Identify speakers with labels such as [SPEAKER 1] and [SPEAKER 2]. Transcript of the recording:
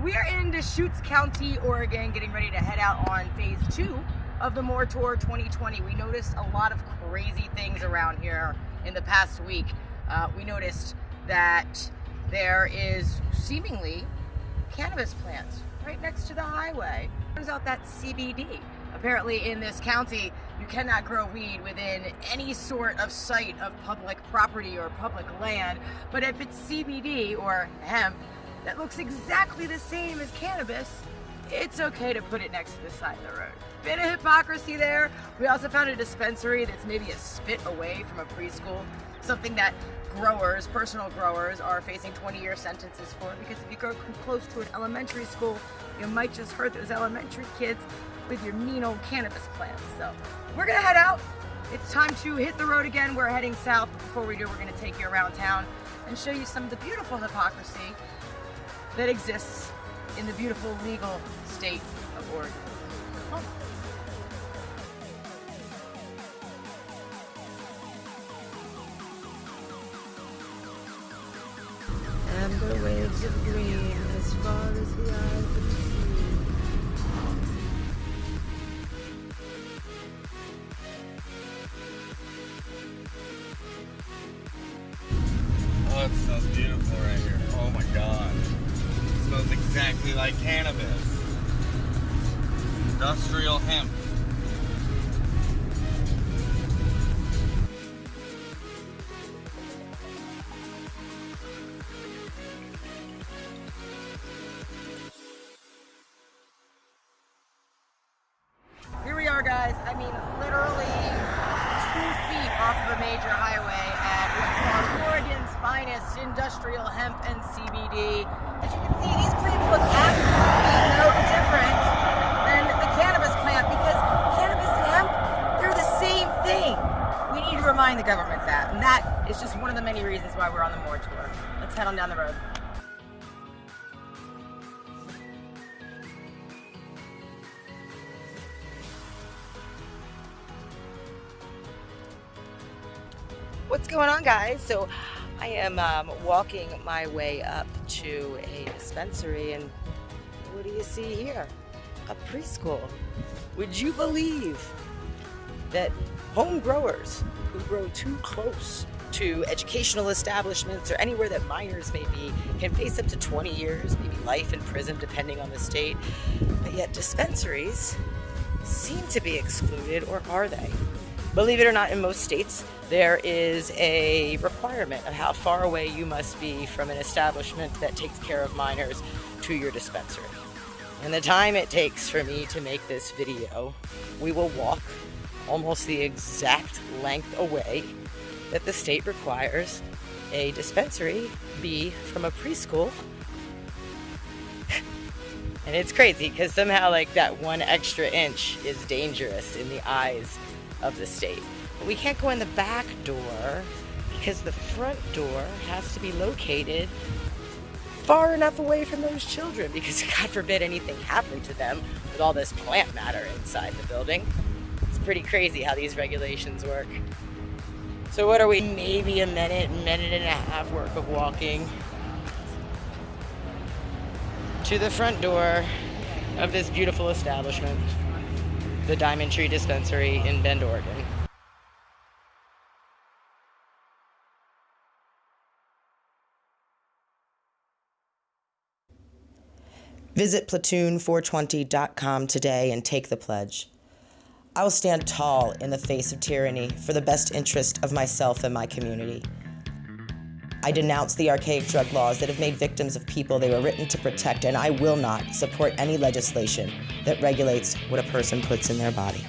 [SPEAKER 1] We are in Deschutes County, Oregon, getting ready to head out on phase 2 of the More Tour 2020. We noticed a lot of crazy things around here in the past week. We noticed that there is seemingly cannabis plants right next to the highway. Turns out that's CBD. Apparently in this county, you cannot grow weed within any sort of site of public property or public land. But if it's CBD or hemp that looks exactly the same as cannabis, it's okay to put it next to the side of the road. Bit of hypocrisy there. We also found a dispensary that's maybe a spit away from a preschool, something that growers, personal growers, are facing 20-year sentences for, because if you go close to an elementary school, you might just hurt those elementary kids with your mean old cannabis plants. So we're gonna head out. It's time to hit the road again. We're heading south. Before we do, we're gonna take you around town and show you some of the beautiful hypocrisy that exists in the beautiful legal state of Oregon. Come on. Amber waves of green as far as the eye can see.
[SPEAKER 2] Oh, it smells beautiful right here. Oh my god. It smells exactly like cannabis. Industrial hemp.
[SPEAKER 1] Here we are, guys. I mean, literally 2 feet off of a major highway at what's called Oregon's finest industrial hemp and CBD. As you can see, these plants look absolutely no different than the cannabis plant, because cannabis and hemp, they're the same thing. We need to remind the government that, and that is just one of the many reasons why we're on the More Tour. Let's head on down the road. What's going on, guys? So I am walking my way up to a dispensary, and what do you see here? A preschool. Would you believe that home growers who grow too close to educational establishments or anywhere that minors may be can face up to 20 years, maybe life in prison depending on the state, but yet dispensaries seem to be excluded, or are they? Believe it or not, in most states, there is a requirement of how far away you must be from an establishment that takes care of minors to your dispensary. And the time it takes for me to make this video, we will walk almost the exact length away that the state requires a dispensary be from a preschool. And it's crazy because somehow like that 1 extra inch is dangerous in the eyes of the state. But we can't go in the back door because the front door has to be located far enough away from those children, because God forbid anything happened to them with all this plant matter inside the building. It's pretty crazy how these regulations work. So what are we, maybe a minute and a half worth of walking to the front door of this beautiful establishment, the Diamond Tree Dispensary in Bend, Oregon. Visit platoon420.com today and take the pledge. I will stand tall in the face of tyranny for the best interest of myself and my community. I denounce the archaic drug laws that have made victims of people they were written to protect, and I will not support any legislation that regulates what a person puts in their body.